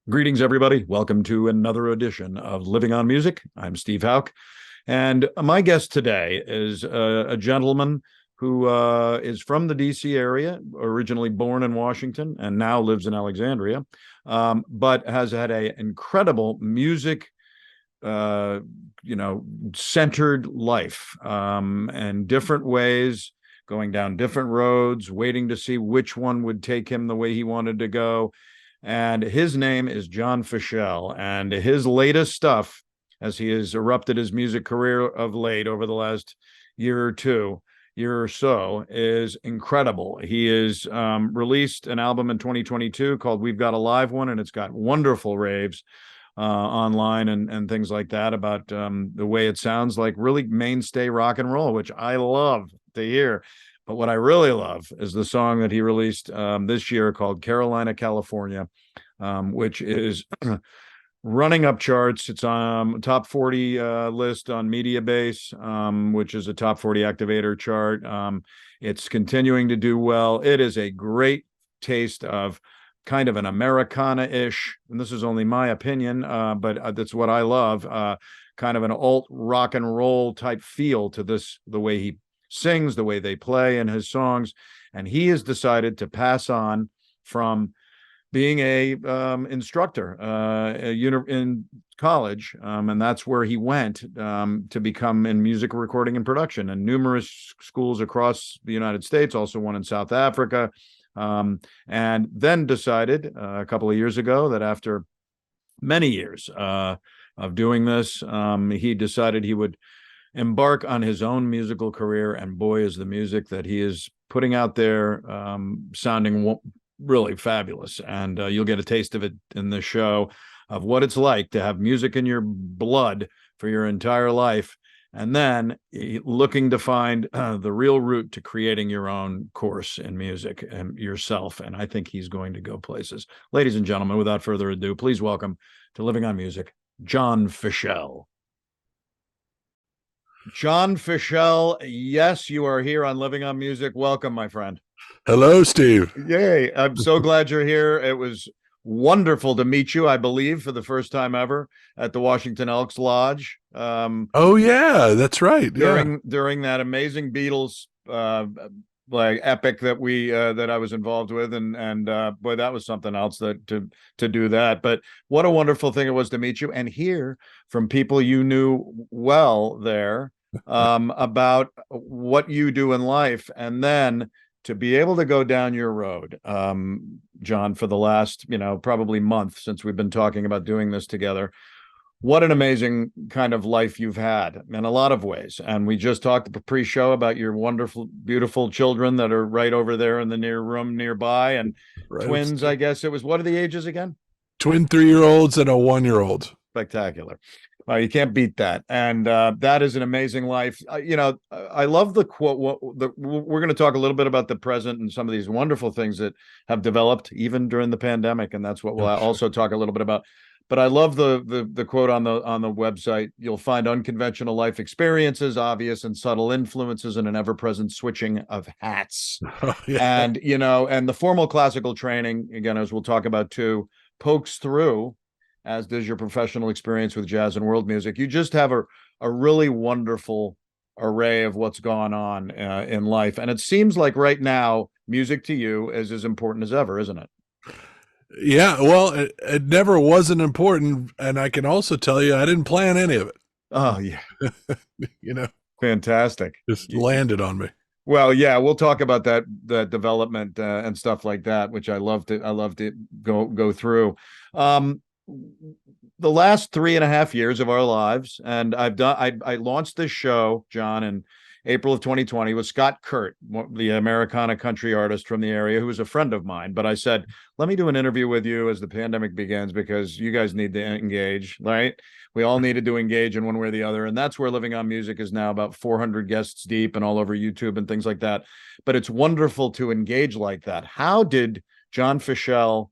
Greetings, everybody. Welcome to another edition of Living on Music. I'm Steve Houck, and my guest today is a gentleman who is from the D.C. area, originally born in Washington, and now lives in Alexandria, but has had an incredible music, centered life, and different ways, going down different roads, waiting to see which one would take him the way he wanted to go. And his name is John Fishell, and his latest stuff, as he has erupted his music career of late over the last year or so, is incredible. He has released an album in 2022 called We've Got a Live One, and it's got wonderful raves online and things like that about the way it sounds like really mainstay rock and roll, which I love to hear. But what I really love is the song that he released this year called Carolina, California, which is running up charts. It's on top 40 list on Mediabase, which is a top 40 activator chart. It's continuing to do well. It is a great taste of kind of an Americana-ish, and this is only my opinion, but that's what I love, kind of an alt rock and roll type feel to this, the way he sings, the way they play in his songs. And he has decided to pass on from being a instructor in college, and that's where he went to become in music recording and production in numerous schools across the United States, also one in South Africa, and then decided a couple of years ago that after many years of doing this, he decided he would embark on his own musical career. And boy, is the music that he is putting out there sounding really fabulous. And you'll get a taste of it in this show, of what it's like to have music in your blood for your entire life, and then looking to find the real route to creating your own course in music and yourself. And I think he's going to go places. Ladies and gentlemen, without further ado, please welcome to Living on Music, John Fishell. John Fishell, yes, you are here on Living on Music. Welcome, my friend. Hello, Steve. Yay. I'm so glad you're here. It was wonderful to meet you, I believe, for the first time ever at the Washington Elks Lodge. Oh, yeah, that's right. During that amazing Beatles like epic that we that I was involved with, and boy, that was something else that to do that. But what a wonderful thing it was to meet you and hear from people you knew well there about what you do in life, and then to be able to go down your road, John, for the last probably month since we've been talking about doing this together. What an amazing kind of life you've had in a lot of ways. And we just talked pre-show about your wonderful, beautiful children that are right over there in the room nearby, and right. Twins, I guess it was. What are the ages again? Twin 3-year-olds and a 1-year-old. Spectacular. You can't beat that. And that is an amazing life. I love the quote. We're going to talk a little bit about the present and some of these wonderful things that have developed even during the pandemic. And that's what we'll also talk a little bit about. But I love the quote on the website. You'll find unconventional life experiences, obvious and subtle influences, and an ever-present switching of hats. Oh, yeah. And and the formal classical training, again, as we'll talk about too, pokes through, as does your professional experience with jazz and world music. You just have a really wonderful array of what's gone on in life. And it seems like right now, music to you is as important as ever, isn't it? Yeah, well, it never wasn't important. And I can also tell you, I didn't plan any of it. Oh, yeah. Fantastic. Just landed on me. Well, yeah, we'll talk about that development and stuff like that, which I love to go through. The last 3.5 years of our lives, and I launched this show, John, April of 2020, was Scott Kurt, the Americana country artist from the area, who was a friend of mine. But I said, let me do an interview with you as the pandemic begins, because you guys need to engage, right? We all needed to engage in one way or the other. And that's where Living on Music is now about 400 guests deep and all over YouTube and things like that. But it's wonderful to engage like that. How did John Fishell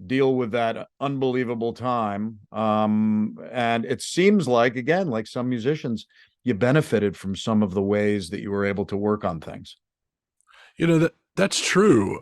deal with that unbelievable time? And it seems like, again, like some musicians, you benefited from some of the ways that you were able to work on things. That's true.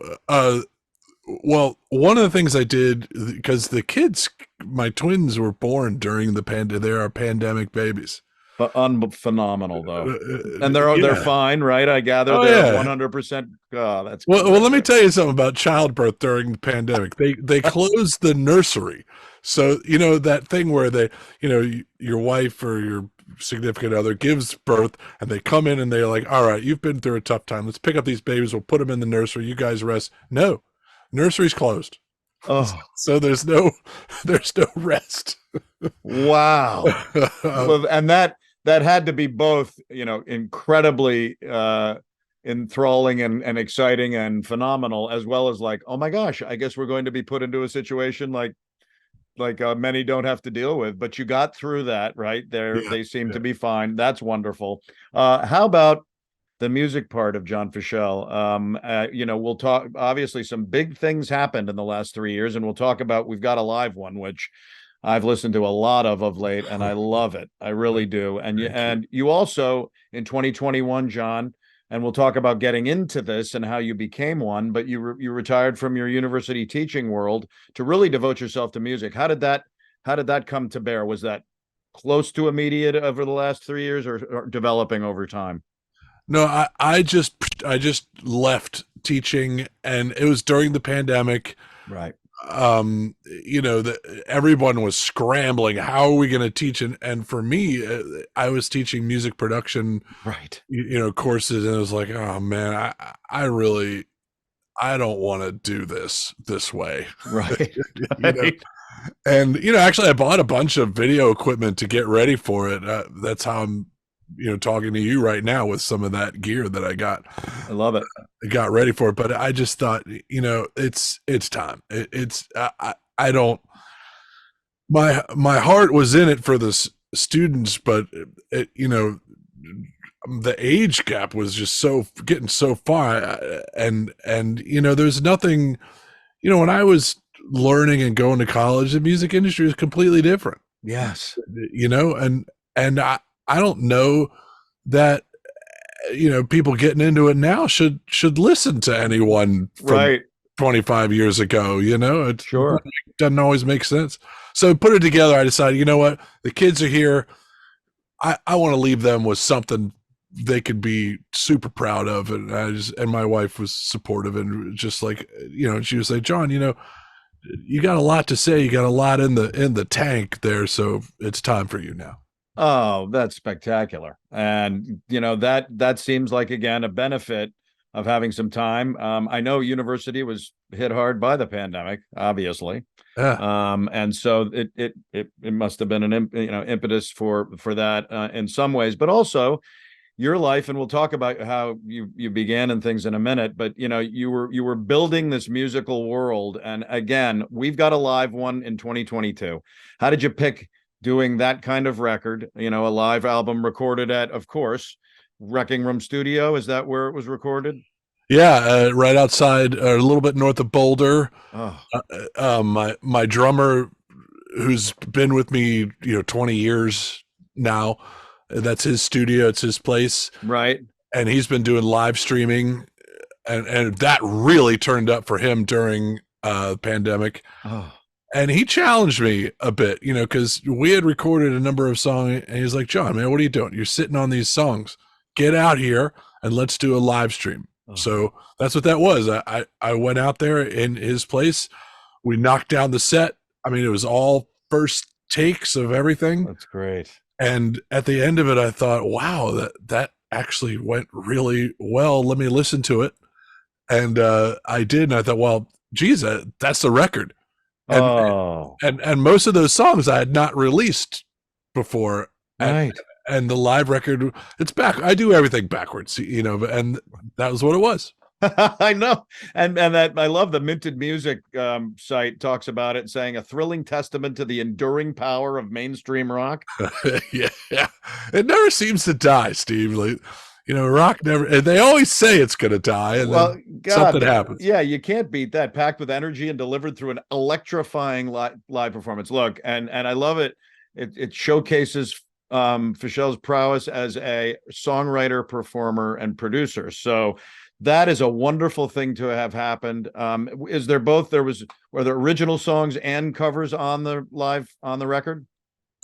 Well, one of the things I did, because the kids, my twins, were born during the pandemic. They are pandemic babies. But phenomenal though, and they're fine, right? I gather they're 100%. Oh, that's well. Let me tell you something about childbirth during the pandemic. They closed the nursery, so that thing where they, your wife or your significant other gives birth, and they come in and they're like, "All right, you've been through a tough time. Let's pick up these babies. We'll put them in the nursery. You guys rest." No, nursery's closed. Oh, so there's no rest. Wow. Well, and that had to be both, incredibly enthralling and exciting and phenomenal, as well as like, oh my gosh, I guess we're going to be put into a situation like many don't have to deal with. But you got through that, right? They seem to be fine. That's wonderful. How about the music part of John Fishell? We'll talk, obviously some big things happened in the last 3 years, and we'll talk about, we've got a live one, which I've listened to a lot of late, and I love it. I really do. And you also, in 2021, John, and we'll talk about getting into this and how you became one, but you retired from your university teaching world to really devote yourself to music. How did that come to bear? Was that close to immediate over the last 3 years, or developing over time? No, I just left teaching, and it was during the pandemic. Right. Everyone was scrambling. How are we going to teach? And for me, I was teaching music production, right? Courses, and it was like, oh man, I don't want to do this way, right? And actually, I bought a bunch of video equipment to get ready for it. That's how I'm, talking to you right now with some of that gear that I got. I love it. I got ready for it, but I just thought, it's time. I don't. My heart was in it for the students, but the age gap was just getting so far, and there's nothing. When I was learning and going to college, the music industry is completely different. Yes. And I don't know that people getting into it now should listen to anyone from 25 years ago. It sure doesn't always make sense. So put it together, I decided, you know what, the kids are here. I want to leave them with something they could be super proud of, and my wife was supportive, and just like, she would say, John, you got a lot to say, you got a lot in the tank there, so it's time for you now. Oh, that's spectacular. And, that seems like, again, a benefit of having some time. I know university was hit hard by the pandemic, obviously. Yeah. And so it must have been an impetus for that in some ways, but also your life. And we'll talk about how you began and things in a minute, but you were building this musical world. And again, we've got a live one in 2022. How did you pick doing that kind of record, a live album recorded at, of course, Wrecking Room Studio? Is that where it was recorded? Yeah, right outside, a little bit north of Boulder. Oh. My drummer, who's been with me, 20 years now, that's his studio, it's his place. Right. And he's been doing live streaming, and that really turned up for him during the pandemic. Oh. And he challenged me a bit, because we had recorded a number of songs, and he's like, John, man, what are you doing? You're sitting on these songs. Get out here and let's do a live stream. Oh. So that's what that was. I went out there in his place. We knocked down the set. I mean, it was all first takes of everything. That's great. And at the end of it, I thought, wow, that actually went really well. Let me listen to it. And I did. And I thought, well, geez, that's the record. And most of those songs I had not released before. Right. and the live record, it's back. I do everything backwards, and that was what it was. I know. And that I love the Minted Music site talks about it, saying a thrilling testament to the enduring power of mainstream rock. Yeah. It never seems to die, Steve. Like, rock never, and they always say it's going to die. And then something happens. Yeah, you can't beat that. Packed with energy and delivered through an electrifying live performance. Look, and I love it. It showcases Fishell's prowess as a songwriter, performer, and producer. So that is a wonderful thing to have happened. Is there both? Were there original songs and covers on the record?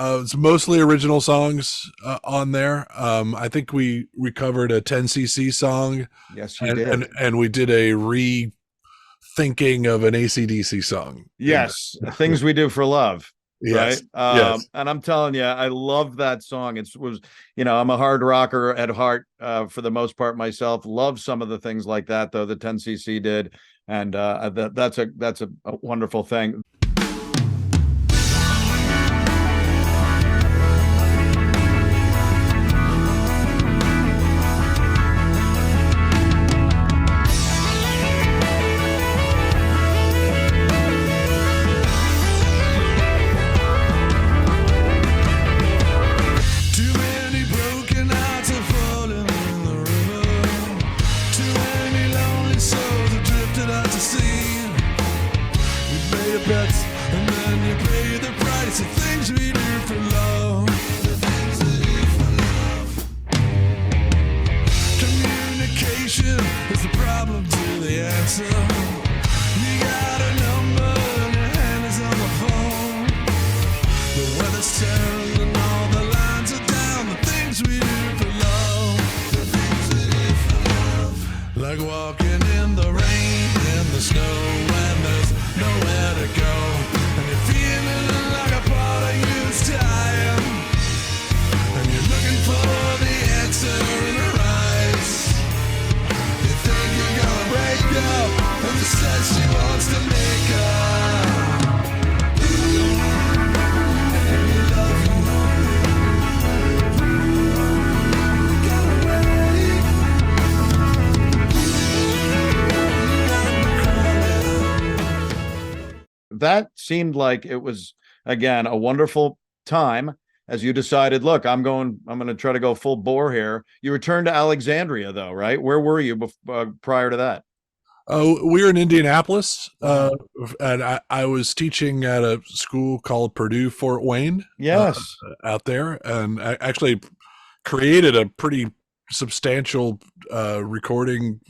It's mostly original songs on there. I think we covered a 10cc song. Yes, you did. And we did a rethinking of an AC/DC song. Yes, Things We Do for Love. Yes. Right. Yes. And I'm telling you, I love that song. I'm a hard rocker at heart for the most part myself. Love some of the things like that, though, the 10cc did. And that's a wonderful thing. That seemed like it was, again, a wonderful time as you decided, look, I'm going to try to go full bore here. You returned to Alexandria, though, right? Where were you prior to that? We were in Indianapolis, and I was teaching at a school called Purdue Fort Wayne. Yes. Out there, and I actually created a pretty substantial recording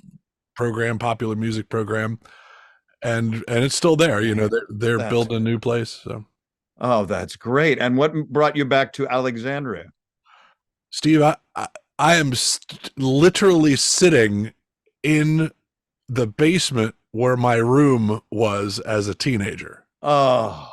program, popular music program. And it's still there. They're building a new place. So, oh, that's great. And what brought you back to Alexandria, Steve? I am literally sitting in the basement where my room was as a teenager. Oh,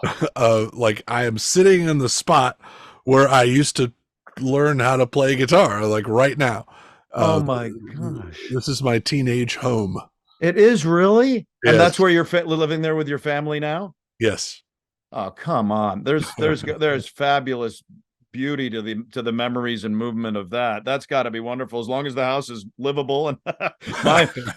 like I am sitting in the spot where I used to learn how to play guitar, like right now. Oh my gosh! This is my teenage home. It is really? Yes. And that's where you're living there with your family now? Yes. Oh, come on. There's fabulous beauty to the memories and movement of that. That's got to be wonderful, as long as the house is livable. And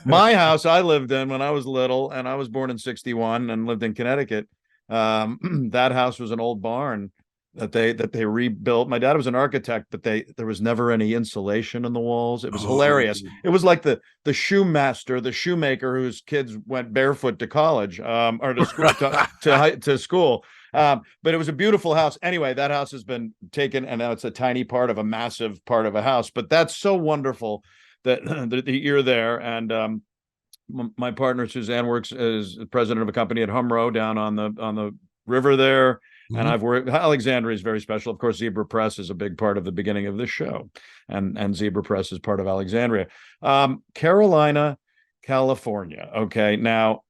my house I lived in when I was little, and I was born in 1961 and lived in Connecticut. That house was an old barn that they rebuilt. My dad was an architect, but there was never any insulation in the walls. It was hilarious. It was like the shoemaker whose kids went barefoot to college, or to school, to school. But it was a beautiful house. Anyway, that house has been taken, and now it's a tiny part of a massive part of a house. But that's so wonderful that you're there. And my partner Suzanne works as president of a company at Humro down on the river there. And I've worked. Alexandria is very special. Of course, Zebra Press is a big part of the beginning of this show, and Zebra Press is part of Alexandria. Carolina, California. Okay, now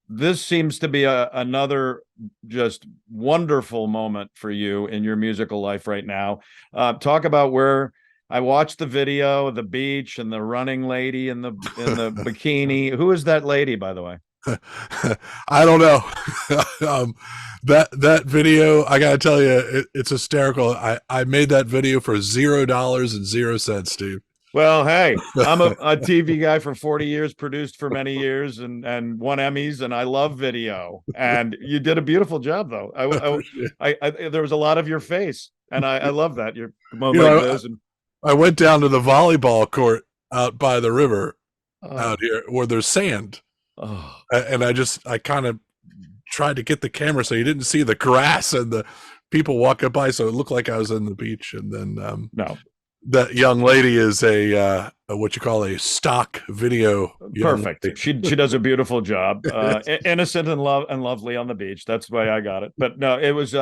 this seems to be another just wonderful moment for you in your musical life right now. Talk about where I watched the video of the beach and the running lady in the bikini. Who is that lady, by the way? I don't know. That video, I gotta tell you, it's hysterical. I made that video for $0.00, Steve. Well, hey, I'm a TV guy for 40 years, produced for many years, and won Emmys, and I love video. And you did a beautiful job, though. There was a lot of your face, and I love that. You're like this, and I went down to the volleyball court out by the river out here where there's sand, and I kind of tried to get the camera so you didn't see the grass and the people walking by, so it looked like I was in the beach. And then no. That young lady is a what you call a stock video. Perfect. She does a beautiful job. Innocent and lovely on the beach. That's the way I got it. But no, it was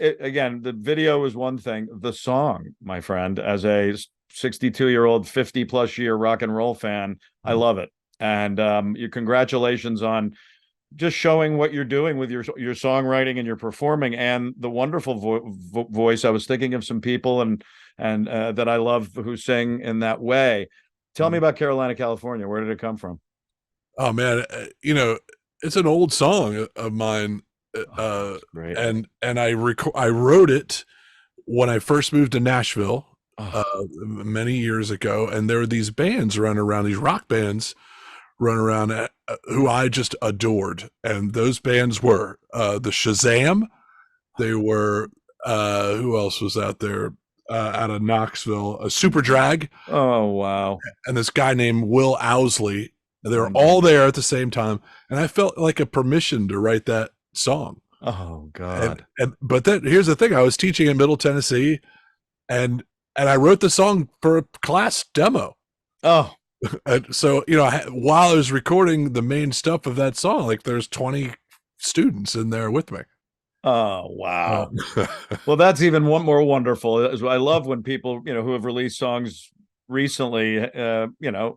again, the video was one thing. The song, my friend, as a 62-year-old, 50+ year rock and roll fan, I love it. And your congratulations on just showing what you're doing with your songwriting and your performing and the wonderful voice. I was thinking of some people and that I love who sing in that way. Tell me about Carolina, California. Where did it come from? Oh man, it's an old song of mine, great. and I wrote it when I first moved to Nashville many years ago, and there were these bands running around, these rock bands running around who I just adored, and those bands were the Shazam. They were who else was out there? Out of Knoxville, a Super Drag. Oh wow! And this guy named Will Owsley. They were all there at the same time, and I felt like a permission to write that song. Oh God! But then here's the thing: I was teaching in Middle Tennessee, and I wrote the song for a class demo. Oh, and so while I was recording the main stuff of that song, like there's 20 students in there with me. Oh wow! Well, that's even more wonderful. I love when people who have released songs recently,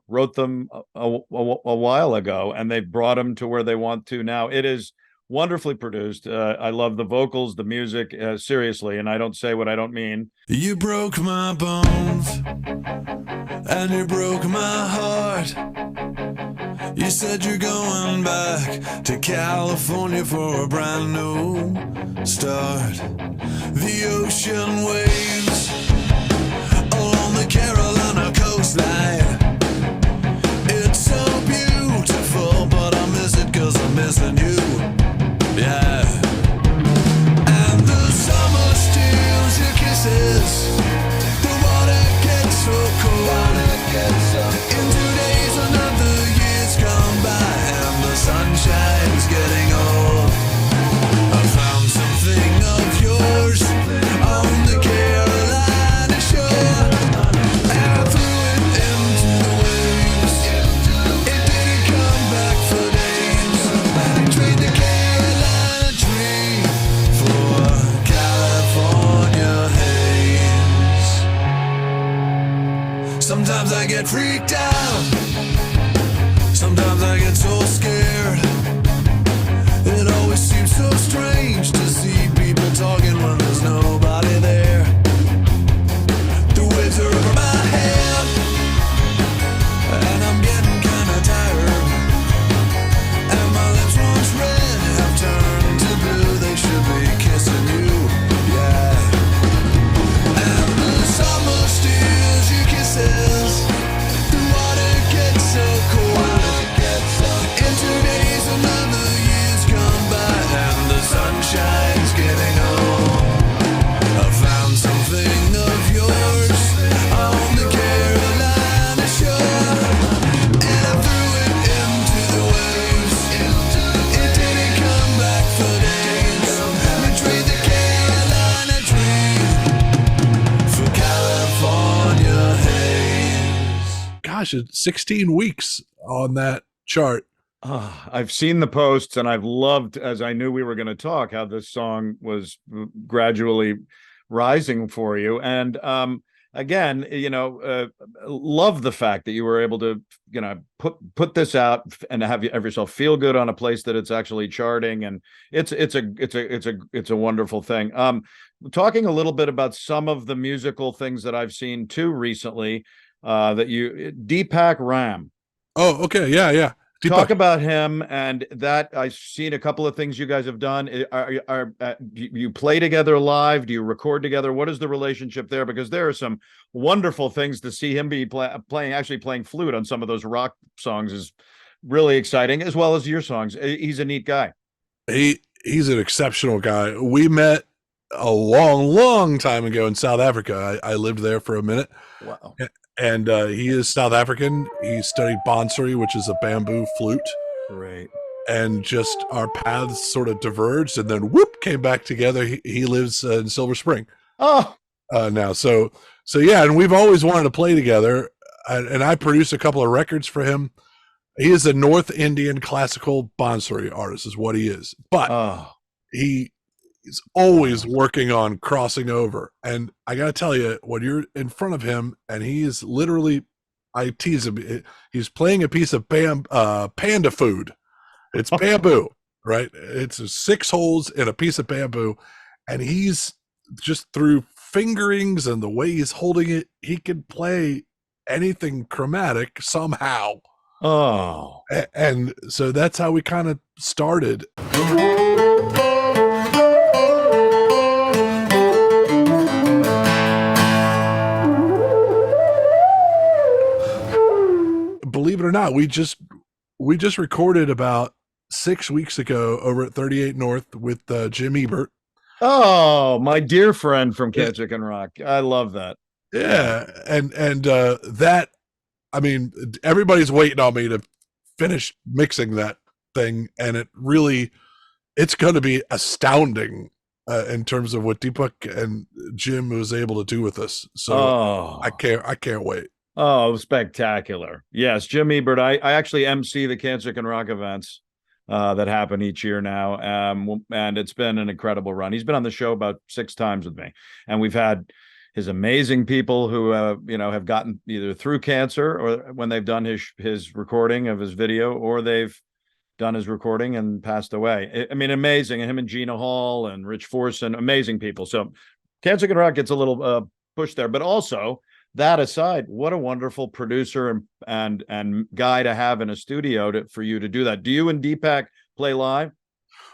wrote them a while ago, and they've brought them to where they want to now. It is wonderfully produced. I love the vocals, the music, seriously, and I don't say what I don't mean. You broke my bones, and you broke my heart. You said you're going back to California for a brand new start. The ocean waves along the Carolina coastline. It's so beautiful, but I miss it 'cause I'm missing you. Yeah. And the summer steals your kisses. The water gets so cold. In 2 days another year's gone by, and the sunshine's getting old. I found something of yours on the Carolina shore, and I threw it into the waves. It didn't come back for days. Trade the Carolina dream for California haze. Sometimes I get freaked out. Sometimes I get so scared. It always seems so strange to see people talking when there's nobody there. The waves are over my head, and I'm getting kinda tired. And my lips once red have turned to blue. They should be kissing you, yeah. And the summer steals your kisses. The water gets so cold. In 2 days another year's gone by, and the sunshine's getting old. I found something of yours on the Carolina shore, and I threw it into the waves. It didn't come back for days. We trade the Carolina dream for California haze. Gosh, it's 16 weeks on that chart. I've seen the posts, and I've loved, as I knew we were going to talk, how this song was gradually rising for you. And again, love the fact that you were able to, put this out and have yourself feel good on a place that it's actually charting, and it's a wonderful thing. Talking a little bit about some of the musical things that I've seen too recently, that Deepak Ram. Oh, okay, yeah. Talk about him, and that I've seen a couple of things you guys have done. Do you play together live? Do you record together? What is the relationship there? Because there are some wonderful things to see him be playing flute on some of those rock songs is really exciting, as well as your songs. He's a neat guy. He's an exceptional guy. We met a long time ago in South Africa. I lived there for a minute. Wow. And he is South African. He studied bonsai, which is a bamboo flute. Great. And just our paths sort of diverged, and then whoop, came back together. He lives in Silver Spring. Oh, now so yeah, and we've always wanted to play together. And I produced a couple of records for him. He is a North Indian classical bonsai artist, is what he is. But he's always working on crossing over. And I got to tell you, when you're in front of him and he is literally, I tease him, he's playing a piece of panda food. It's bamboo, right? It's 6 holes in a piece of bamboo. And he's just through fingerings and the way he's holding it, he can play anything chromatic somehow. Oh. And so that's how we kind of started. Believe it or not, we just recorded about 6 weeks ago over at 38 North with Jim Ebert. Oh, my dear friend from Cat Chicken Rock. I love that. Yeah, and that, I mean, everybody's waiting on me to finish mixing that thing, and it's going to be astounding in terms of what Deepak and Jim was able to do with us. So I can't wait. Oh, spectacular. Yes, Jim Ebert. I actually MC the Cat Chicken Rock events that happen each year now. And it's been an incredible run. He's been on the show about 6 times with me, and we've had his amazing people who have gotten either through cancer or when they've done his recording of his video, or they've done his recording and passed away. I mean, amazing. And him and Gina Hall and Rich Forson, amazing people. So Cat Chicken Rock gets a little push there, but also that aside, what a wonderful producer and guy to have in a studio for you to do that. Do you and Deepak play live?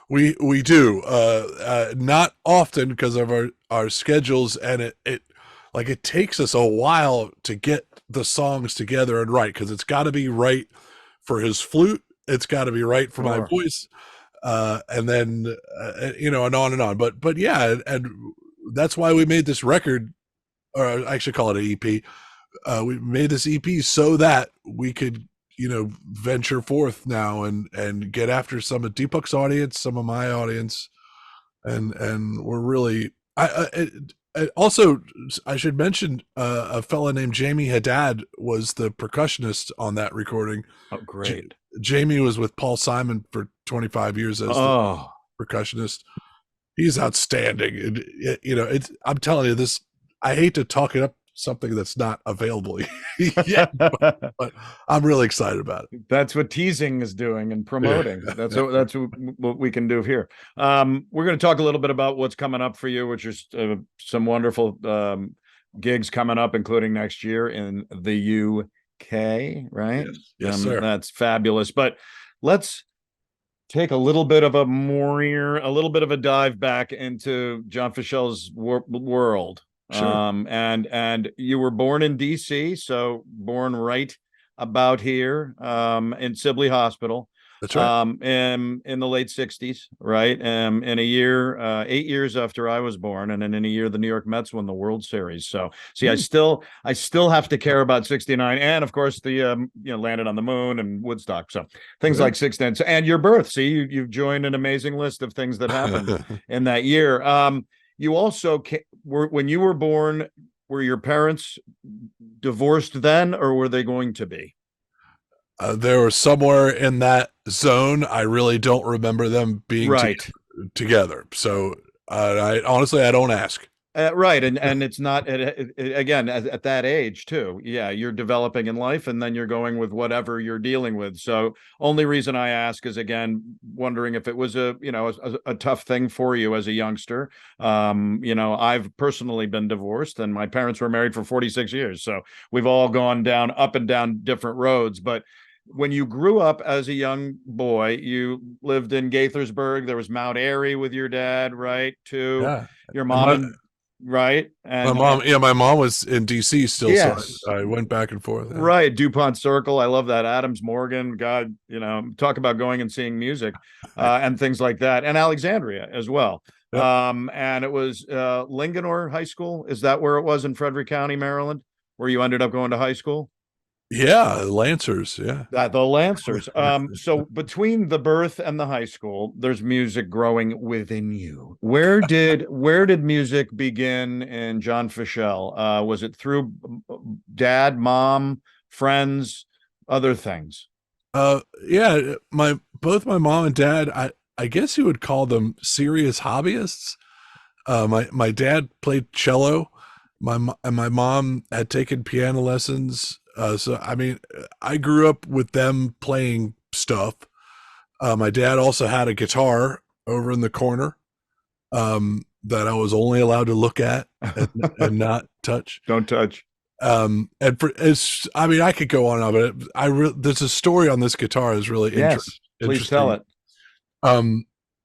We do, not often because of our schedules, and it takes us a while to get the songs together and write, because it's got to be right for his flute, it's got to be right for my voice, and then and on and on. But yeah, and that's why we made this record, or I should call it an EP. We made this EP so that we could venture forth now and get after some of Deepak's audience, some of my audience, and we're really also, I should mention a fella named Jamie Haddad was the percussionist on that recording. Oh, great. Jamie was with Paul Simon for 25 years as the percussionist. He's outstanding. I'm telling you this, I hate to talk it up something that's not available yet, but I'm really excited about it. That's what teasing is doing and promoting. That's what we can do here. We're going to talk a little bit about what's coming up for you, which is some wonderful gigs coming up, including next year in the UK, right? Yes, sir. That's fabulous. But let's take a little bit of a dive back into John Fishell's world. Sure. And you were born in DC, so born right about here, in Sibley Hospital. That's right. In the late 60s, right? In a year, 8 years after I was born, and then in a year the New York Mets won the World Series. So see, I still have to care about 69, and of course the landed on the moon and Woodstock. So things like 69. So, and your birth. See, you've joined an amazing list of things that happened in that year. You also when you were born, were your parents divorced then, or were they going to be? They were somewhere in that zone. I really don't remember them being together. So I honestly, I don't ask. Right. And it's not, again, at that age too. Yeah. You're developing in life, and then you're going with whatever you're dealing with. So only reason I ask is, again, wondering if it was a tough thing for you as a youngster. I've personally been divorced, and my parents were married for 46 years. So we've all gone up and down different roads, but when you grew up as a young boy, you lived in Gaithersburg. There was Mount Airy with your dad, right? Too. Yeah. Your And mom and right. my mom, yeah, my mom was in DC still, so Yes. I went back and forth. Yeah. Right. DuPont Circle. I love that. Adams Morgan. God, talk about going and seeing music and things like that. And Alexandria as well. Yep. And it was Linganore High School. Is that where it was in Frederick County, Maryland, where you ended up going to high school? Yeah, Lancers. Yeah. The Lancers. So between the birth and the high school, there's music growing within you. Where did music begin in John Fishell? Was it through dad, mom, friends, other things? Yeah, both my mom and dad, I guess you would call them serious hobbyists. My dad played cello. My mom had taken piano lessons. So I mean, I grew up with them playing stuff. My dad also had a guitar over in the corner that I was only allowed to look at and not touch. Don't touch. And I mean, I could go on about it. There's a story on this guitar is really interesting. Please tell it.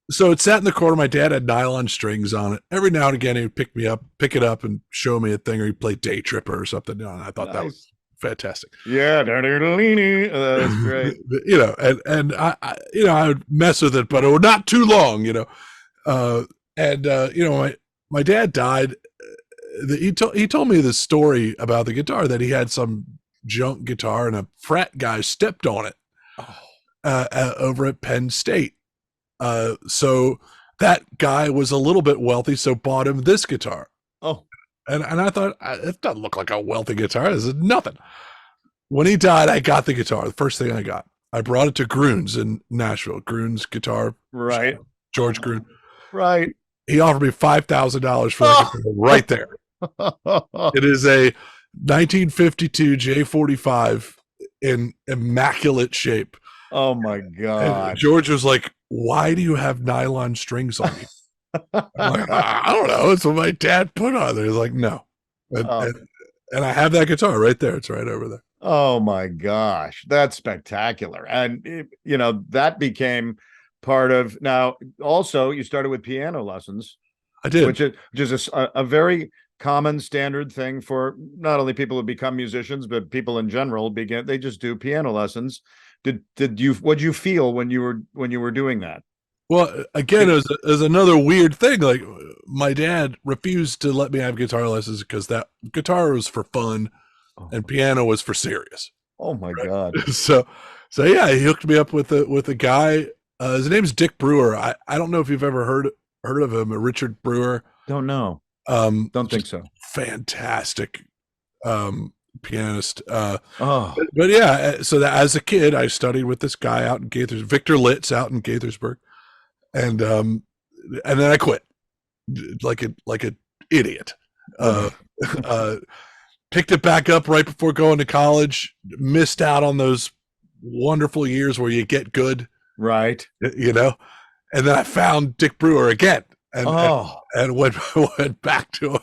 So it sat in the corner. My dad had nylon strings on it. Every now and again, he would pick it up and show me a thing, or he'd play Day Tripper or something. And I thought that was fantastic. Yeah, that's great. And I would mess with it, but it was not too long. My dad died. He told me this story about the guitar, that he had some junk guitar and a frat guy stepped on it over at Penn State. So that guy was a little bit wealthy, so bought him this guitar. Oh. And I thought, it doesn't look like a wealthy guitar. This is nothing. When he died, I got the guitar. The first thing I got. I brought it to Gruhn's in Nashville. Gruhn's guitar. Right. George Gruhn. Right. He offered me $5,000 for that guitar right there. It is a 1952 J45 in immaculate shape. Oh my God. And George was like, "Why do you have nylon strings on you?" I'm like, I don't know. It's what my dad put on there. He's like, "No." And I have that guitar right there. It's right over there. Oh my gosh. That's spectacular. And that became part of, now also you started with piano lessons. I did. Which is a very common standard thing for not only people who become musicians, but people in general they just do piano lessons. What'd you feel when you were doing that? Well, again, it was another weird thing. Like, my dad refused to let me have guitar lessons because that guitar was for fun and piano was for serious. Oh my God. So yeah, he hooked me up with a guy. His name's Dick Brewer. I don't know if you've ever heard of him, Richard Brewer. Don't know. Don't think so. Fantastic pianist. But yeah, so that as a kid, I studied with this guy out in Gaithersburg, Victor Litz out in Gaithersburg, and then I quit like an idiot. Picked it back up right before going to college. Missed out on those wonderful years where you get good, right? And then I found Dick Brewer again, and went back to him.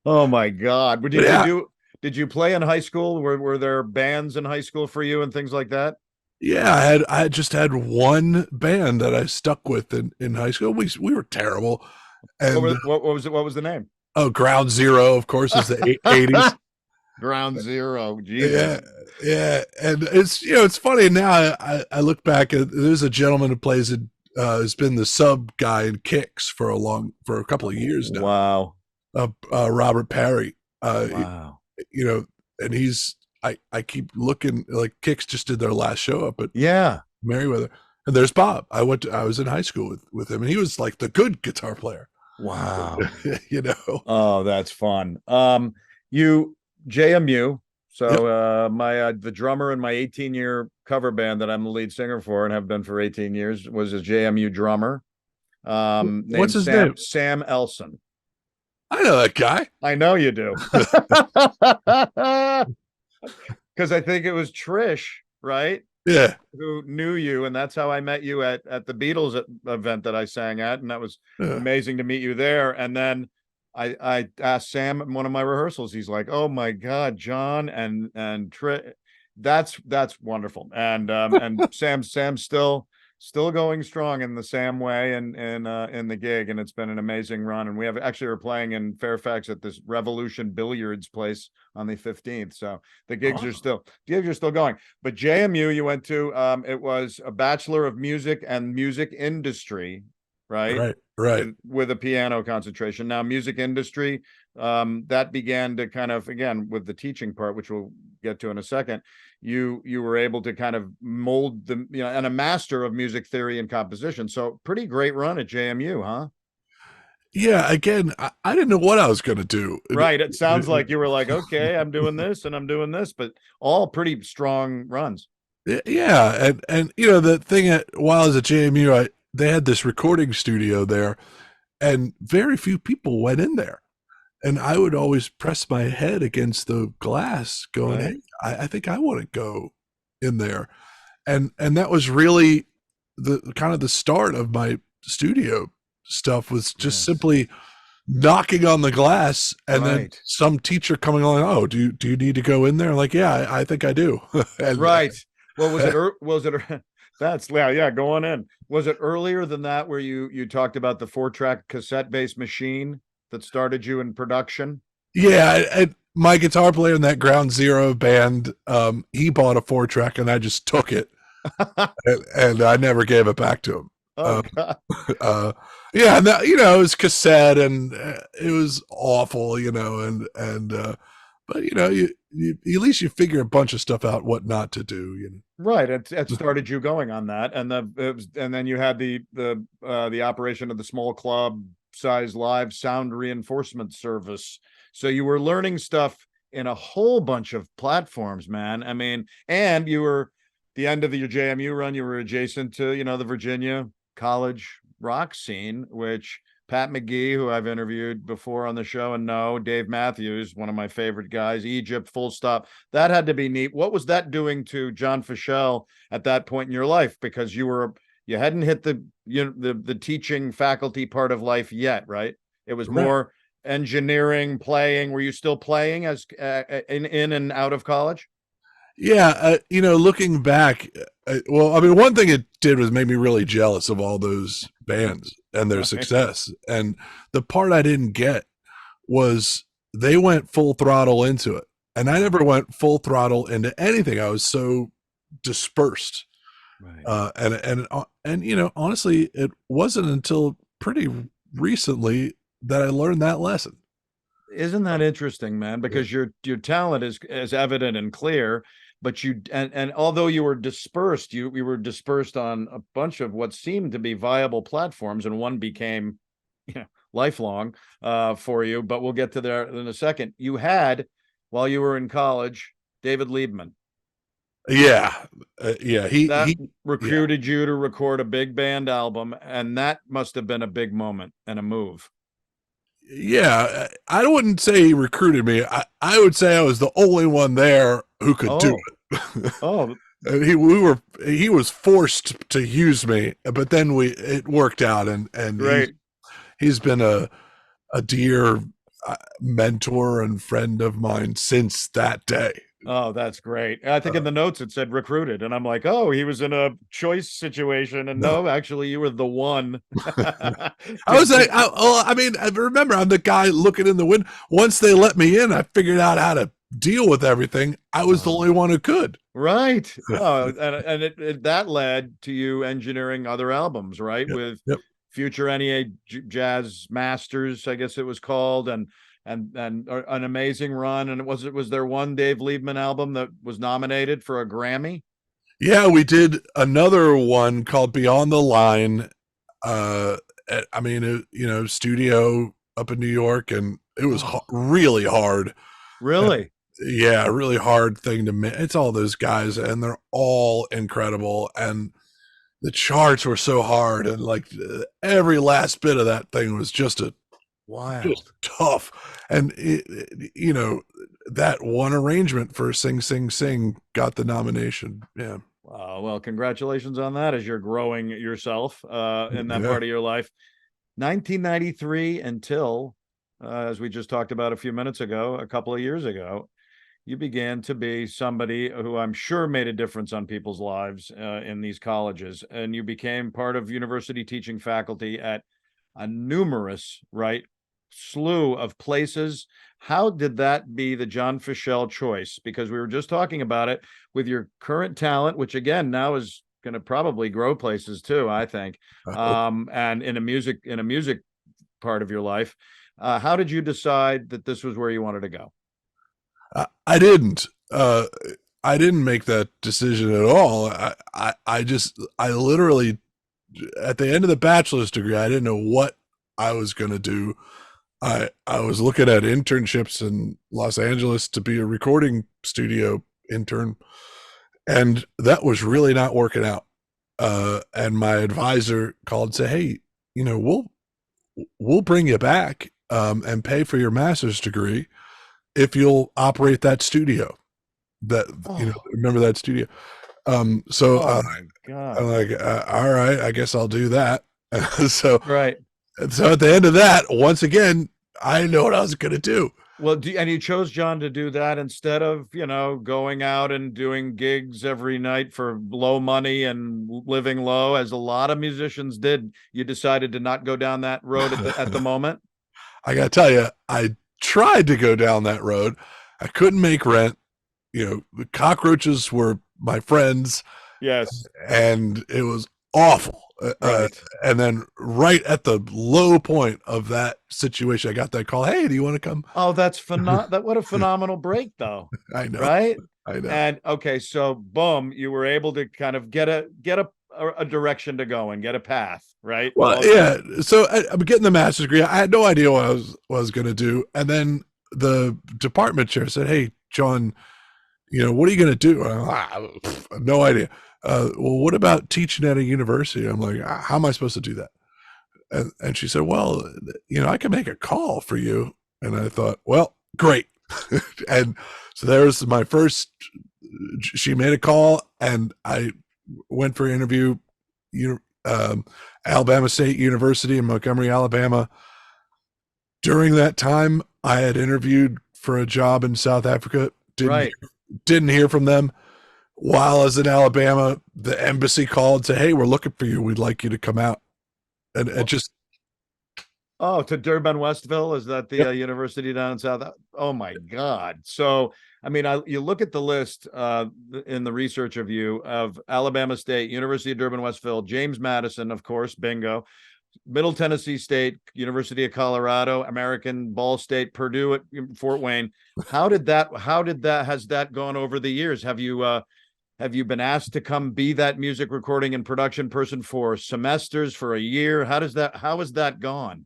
Oh my God! Did you play in high school? Were there bands in high school for you and things like that? Yeah, I just had one band that I stuck with in high school. We were terrible. And what was the name? Oh, Ground Zero, of course, is the 80s. Ground Zero. Jesus. Yeah. And it's funny now. I look back at, there's a gentleman who plays has been the sub guy in Kicks for a couple of years now. Wow. Robert Perry. Wow. And I keep looking, like, Kicks just did their last show up at Merriweather, and there's Bob. I was in high school with him, and he was like the good guitar player. Wow. Oh, that's fun. You JMU. So the drummer in my 18-year cover band that I'm the lead singer for and have been for 18 years was a JMU drummer. What's his name? Sam Elson. I know that guy. I know you do. Because I think it was Trish, right? Yeah. Who knew you, and that's how I met you at the Beatles event that I sang at, and that was amazing to meet you there. And then I asked Sam at one of my rehearsals. He's like, "Oh my God, John and Trish." That's wonderful. And Sam's still going strong in the Sam way and in the gig, and it's been an amazing run. And we're playing in Fairfax at this Revolution Billiards place on the 15th. So the gigs are still going. But JMU you went to, it was a Bachelor of Music and Music Industry, right? Right. With a piano concentration. Now, music industry, that began to kind of, again, with the teaching part, which we'll get to in a second, you were able to kind of mold and a master of music theory and composition. So pretty great run at JMU, huh? Yeah. Again, I didn't know what I was going to do. Right. It sounds like you were like, okay, I'm doing this and I'm doing this, but all pretty strong runs. Yeah. And the thing while I was at JMU, they had this recording studio there, and very few people went in there. And I would always press my head against the glass going, Right. hey, I think I want to go in there. And that was really the kind of the start of my studio stuff, was just simply knocking on the glass, and then some teacher coming along, oh, do you need to go in there? Like, yeah, I think I do. And, right. Well, was it that's go on in. Was it earlier than that where you talked about the 4-track cassette-based machine that started you in production? Yeah, my guitar player in that Ground Zero band, he bought a 4-track, and I just took it, and I never gave it back to him. Yeah, and that, it was cassette, and it was awful, but you at least you figure a bunch of stuff out, what not to do, Right. It started you going on that, and then you had the operation of the small club size live sound reinforcement service. So you were learning stuff in a whole bunch of platforms, man. I mean, and you were the end of your JMU run, you were adjacent to, the Virginia college rock scene, which Pat McGee, who I've interviewed before on the show, and Dave Matthews, one of my favorite guys, Egypt, full stop. That had to be neat. What was that doing to John Fishell at that point in your life? Because you hadn't hit the teaching faculty part of life yet, right? It was more engineering, playing. Were you still playing as in and out of college? Yeah, looking back, well, I mean, one thing it did was make me really jealous of all those bands and their success. And the part I didn't get was they went full throttle into it, and I never went full throttle into anything. I was so dispersed. Right. And honestly, it wasn't until pretty recently that I learned that lesson. Isn't that interesting, man? Because your talent is evident and clear, but and although you were dispersed, you were dispersed on a bunch of what seemed to be viable platforms, and one became, lifelong for you. But we'll get to there in a second. You had, while you were in college, David Liebman. Yeah. He recruited you to record a big band album, and that must have been a big moment and a move. Yeah, I wouldn't say he recruited me. I would say I was the only one there who could do it. He was forced to use me, but then it worked out, and he's been a dear mentor and friend of mine since that day. Oh, that's great. I think in the notes it said recruited, and I'm like, oh, he was in a choice situation, and no, actually you were the one. I was like, I remember I'm the guy looking in the window. Once they let me in, I figured out how to deal with everything. I was the only one who could. Right. Oh, and that led to you engineering other albums, right? With future NEA Jazz Masters, I guess it was called, and an amazing run. And was there one Dave Liebman album that was nominated for a Grammy? Yeah, we did another one called Beyond the Line. Studio up in New York, and it was really hard. Really? Yeah, really hard thing to make. It's all those guys, and they're all incredible, and the charts were so hard, and like every last bit of that thing was just just tough. And that one arrangement for Sing Sing Sing got the nomination. Yeah. Wow. Well, congratulations on that, as you're growing yourself in that part of your life. 1993 until, as we just talked about a few minutes ago, a couple of years ago, you began to be somebody who I'm sure made a difference on people's lives in these colleges. And you became part of university teaching faculty at a numerous, right, slew of places. How did that be the John Fishell choice? Because we were just talking about it with your current talent, which again now is going to probably grow places too, I think. And in a music part of your life, how did you decide that this was where you wanted to go? I didn't. I didn't make that decision at all. I literally, at the end of the bachelor's degree, I didn't know what I was going to do. I was looking at internships in Los Angeles to be a recording studio intern, and that was really not working out. And my advisor called and said, "Hey, we'll bring you back and pay for your master's degree if you'll operate that studio." Remember that studio? My God. I'm like, all right, I guess I'll do that. So right. So at the end of that, once again, I didn't know what I was going to do. Well, and you chose, John, to do that instead of, going out and doing gigs every night for low money and living low, as a lot of musicians did. You decided to not go down that road at the moment. I got to tell you, I tried to go down that road. I couldn't make rent. The cockroaches were my friends. Yes. And it was awful. Right. And then right at the low point of that situation, I got that call. "Hey, do you want to come?" Oh, that's what a phenomenal break, though. I know. Right. I know. And okay, so boom, you were able to kind of get a direction to go and get a path, right? Well, yeah. So I'm getting the master's degree. I had no idea what I was going to do. And then the department chair said, "Hey, John, what are you going to do?" No idea. Well, what about teaching at a university? I'm like, how am I supposed to do that? And she said, "Well, I can make a call for you." And I thought, well, great. And so there was my first, she made a call and I went for an interview, Alabama State University in Montgomery, Alabama. During that time, I had interviewed for a job in South Africa. Didn't hear from them. While I was in Alabama, the embassy called and said, "Hey, we're looking for you. We'd like you to come out." And it just. Oh, to Durban, Westville? Is that the university down in South? Oh my God. So, I mean, you look at the list in the research of you of Alabama State, University of Durban, Westville, James Madison, of course, bingo. Middle Tennessee State, University of Colorado, American, Ball State, Purdue at Fort Wayne. Has that gone over the years? Have you been asked to come be that music recording and production person for semesters, for a year? How has that gone?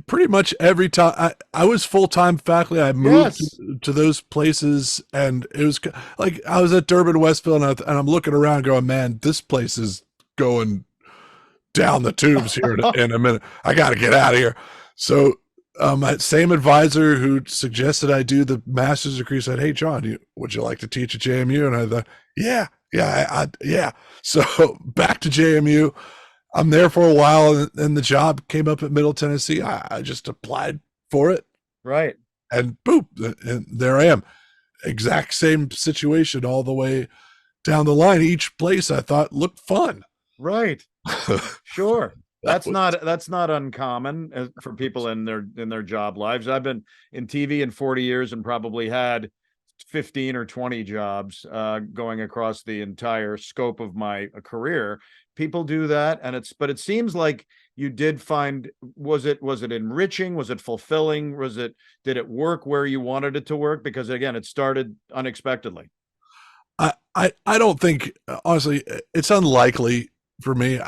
Pretty much every time I was full-time faculty, I moved to those places, and it was like I was at Durban, Westville, and I'm looking around going, "Man, this place is going down the tubes here in a minute. I got to get out of here." So my same advisor who suggested I do the master's degree said, "Hey, John, would you like to teach at JMU?" And I thought, yeah. So back to JMU. I'm there for a while, and the job came up at Middle Tennessee. I just applied for it. Right. And boop, and there I am. Exact same situation all the way down the line. Each place I thought looked fun. Right. Sure. That's not uncommon for people in their job lives. I've been in TV in 40 years and probably had 15 or 20 jobs going across the entire scope of my career. People do that, but it seems like you did find, was it enriching? Was it fulfilling? Did it work where you wanted it to work? Because again, it started unexpectedly. I don't think, honestly, it's unlikely for me.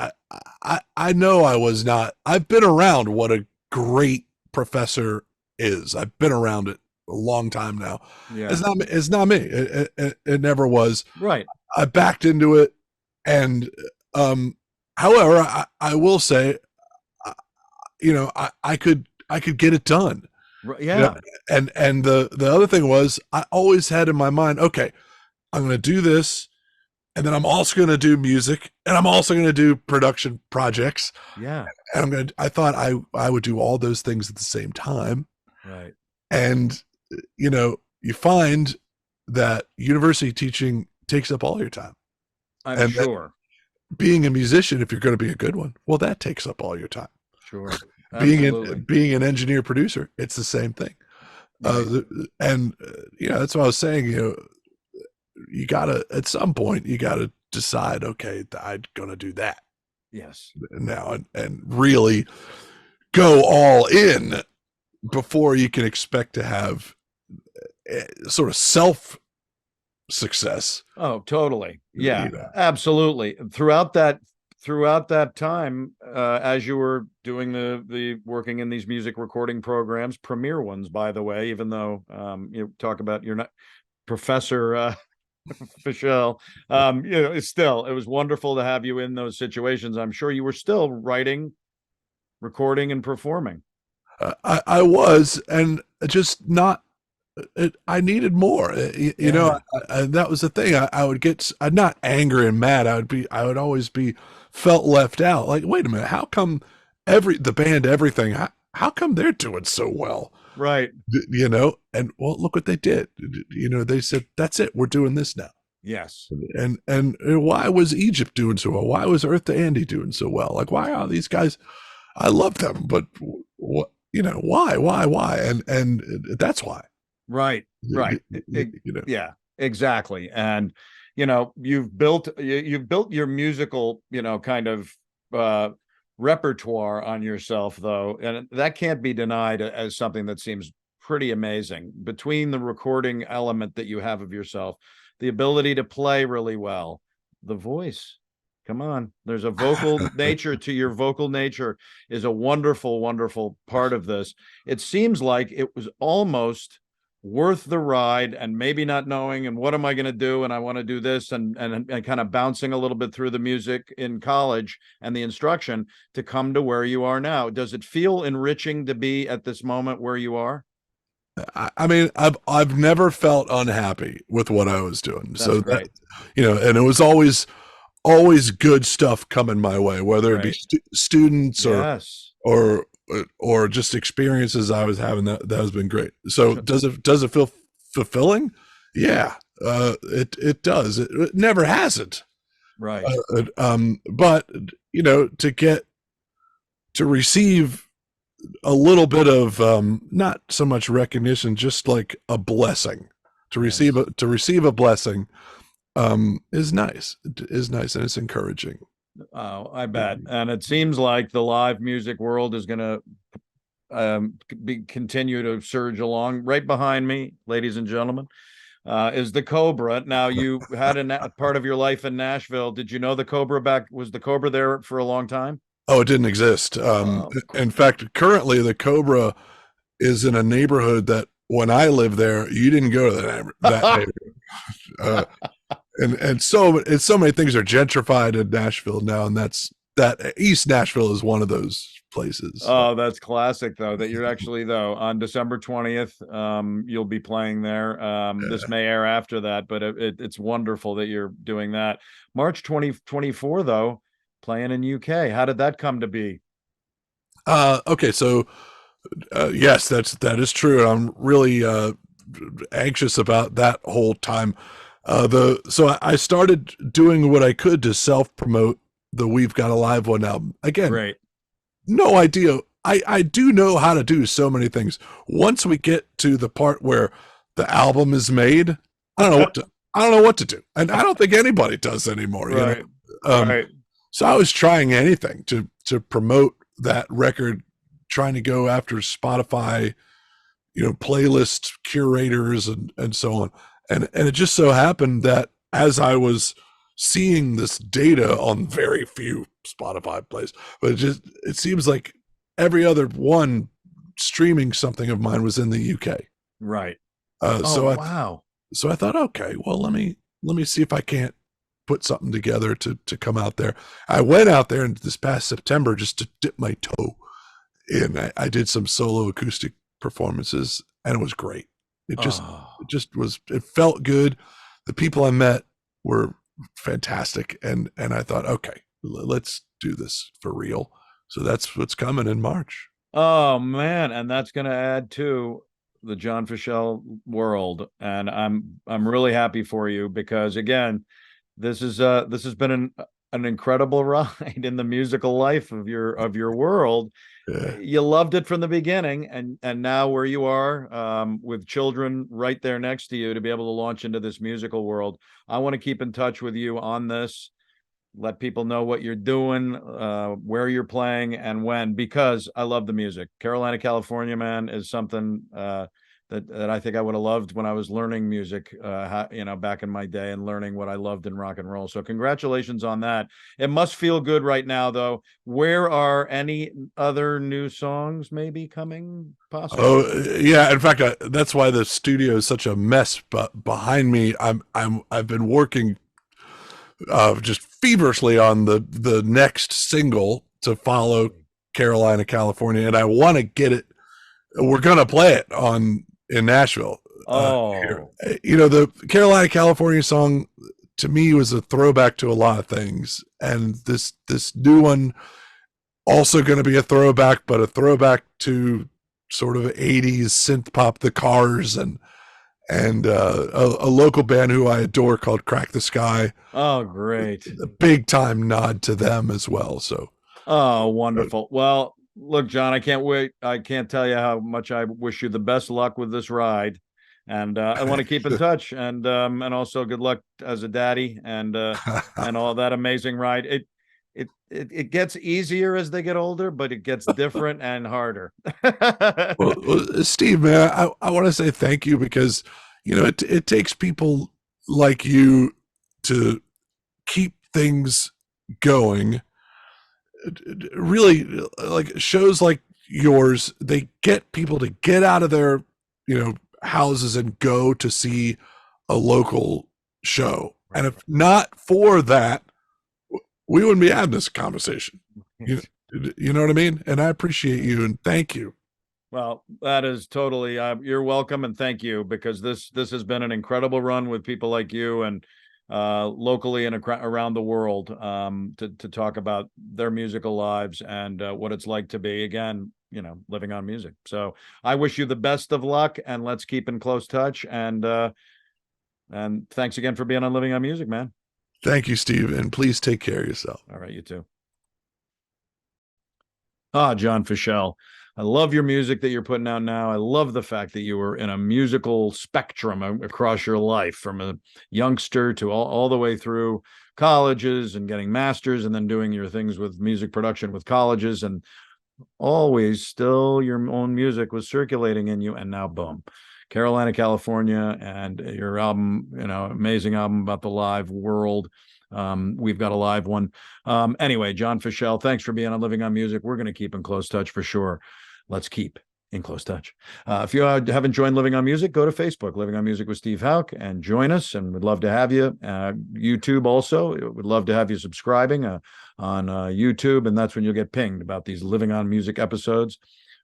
I know I was not. I've been around what a great professor is. I've been around it a long time now. Yeah. It's not me. It never was. Right. I backed into it, and however, I will say, I could get it done. Yeah. And the other thing was, I always had in my mind, okay, I'm going to do this, and then I'm also going to do music, and I'm also going to do production projects. Yeah. And I thought I would do all those things at the same time. Right. And, you find that university teaching takes up all your time. I'm And sure. Being a musician, if you're going to be a good one, well, that takes up all your time. Sure. Absolutely. Being an engineer producer, it's the same thing. Right. That's what I was saying. You gotta, at some point, you gotta decide, okay, I'm gonna do that Yes. now, and really go all in before you can expect to have sort of self success. Oh, totally. Yeah, You know. absolutely. Throughout that time, as you were doing the working in these music recording programs, premier ones, by the way, even though you talk about you're not Professor Fishell, it was wonderful to have you in those situations. I'm sure you were still writing, recording, and performing. I was, and just not. I needed more. That was the thing. I would get. I'm not angry and mad. I would always be felt left out. Like, wait a minute, how come the band, everything? How come they're doing so well? Right. And well, look what they did. They said, that's it. We're doing this now. Yes. And why was Egypt doing so well? Why was Earth to Andy doing so well? Like, why are these guys? I love them, but what? Why? And that's why. Right. Yeah, exactly. And you've built your musical, kind of repertoire on yourself, though, and that can't be denied as something that seems pretty amazing. Between the recording element that you have of yourself, the ability to play really well, the voice. Come on, there's a vocal nature to your vocal nature is a wonderful, wonderful part of this. It seems like it was almost worth the ride, and maybe not knowing, and what am I going to do? And I want to do this, and kind of bouncing a little bit through the music in college and the instruction to come to where you are now. Does it feel enriching to be at this moment where you are? I mean, I've never felt unhappy with what I was doing. That's so great. And it was always good stuff coming my way, whether it be students Yes. or just experiences I was having. That has been great. So does it feel fulfilling? Yeah, it does. It never hasn't. Right. But to receive a little bit of not so much recognition, just like a blessing. To receive a blessing is nice. It is nice, and it's encouraging. Oh, I bet. And it seems like the live music world is going to continue to surge along. Right behind me, ladies and gentlemen, is the Cobra. Now, you had a part of your life in Nashville. Did you know the Cobra was the Cobra there for a long time? Oh, it didn't exist. In fact, currently the Cobra is in a neighborhood that when I lived there, you didn't go to that neighborhood. And so many things are gentrified in Nashville now, and that East Nashville is one of those places. Oh, that's classic, though, that you're actually, though, on December 20th, you'll be playing there. This may air after that, but it's wonderful that you're doing that. March 2024, though, playing in UK. How did that come to be? Okay, so yes, that is true. I'm really anxious about that whole time. So I started doing what I could to self-promote the We've Got a Live One album. Again, Great. No idea. I do know how to do so many things. Once we get to the part where the album is made, I don't know what to do. And I don't think anybody does anymore. Right. Right. So I was trying anything to promote that record, trying to go after Spotify, playlist curators and so on. And it just so happened that as I was seeing this data on very few Spotify plays, but it seems like every other one streaming something of mine was in the UK. Right. Wow. So I thought, okay, well, let me see if I can't put something together to come out there. I went out there this past September just to dip my toe in. I did some solo acoustic performances, and it was great. It felt good. The people I met were fantastic. And I thought, okay, let's do this for real. So that's what's coming in March. Oh man. And that's going to add to the John Fishell world, and I'm really happy for you because again, this has been an incredible ride in the musical life of your world. Yeah. You loved it from the beginning, and now where you are, with children right there next to you to be able to launch into this musical world. I want to keep in touch with you on this. Let people know what you're doing, where you're playing, and when, because I love the music. Carolina, California, man, is something that I think I would have loved when I was learning music, back in my day and learning what I loved in rock and roll. So congratulations on that. It must feel good right now, though. Where are any other new songs maybe coming? Possibly. Oh yeah. In fact, that's why the studio is such a mess. But behind me, I've been working just feverishly on the next single to follow Carolina, California, and I want to get it. We're gonna play it in Nashville. The Carolina, California song to me was a throwback to a lot of things, and this new one also going to be a throwback, but a throwback to sort of 80s synth pop, the Cars, and a local band who I adore called Crack the Sky. Oh, great. A big time nod to them as well. So, oh, wonderful. Well, look, John, I can't wait. I can't tell you how much I wish you the best luck with this ride. And I want to keep in touch, and also good luck as a daddy, and all that amazing ride. It gets easier as they get older, but it gets different and harder. well, Steve, man, I want to say thank you because, it takes people like you to keep things going. Really, like shows like yours, they get people to get out of their, houses and go to see a local show. Right. And if not for that, we wouldn't be having this conversation. You know what I mean? And I appreciate you and thank you. Well, that is totally, you're welcome, and thank you, because this has been an incredible run with people like you, and locally and around the world, to talk about their musical lives and what it's like to be, again, living on music. So I wish you the best of luck, and let's keep in close touch. And thanks again for being on Living on Music, man. Thank you, Steve, and please take care of yourself. All right, you too. Jon Fishell. I love your music that you're putting out now. I love the fact that you were in a musical spectrum across your life, from a youngster to all the way through colleges and getting masters, and then doing your things with music production with colleges, and always still your own music was circulating in you. And now, boom, Carolina, California, and your album, amazing album about the live world. We've got a live one. Anyway, Jon Fishell, thanks for being on Living on Music. We're going to keep in close touch for sure. Let's keep in close touch. If you haven't joined Living on Music, go to Facebook, Living on Music with Steve Houck, and join us. And we'd love to have you. YouTube also, we'd love to have you subscribing on YouTube. And that's when you'll get pinged about these Living on Music episodes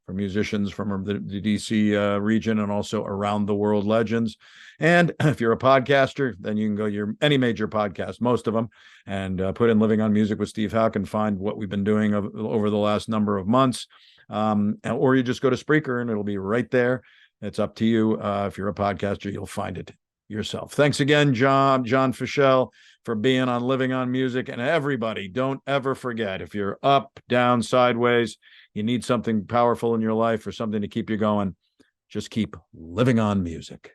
for musicians from the DC region, and also around the world legends. And if you're a podcaster, then you can go any major podcast, most of them, and put in Living on Music with Steve Houck and find what we've been doing over the last number of months. Or you just go to Spreaker and it'll be right there. It's up to you. If you're a podcaster, you'll find it yourself. Thanks again, Jon Fishell, for being on Living on Music. And everybody, don't ever forget, if you're up, down, sideways, you need something powerful in your life or something to keep you going, just keep living on music.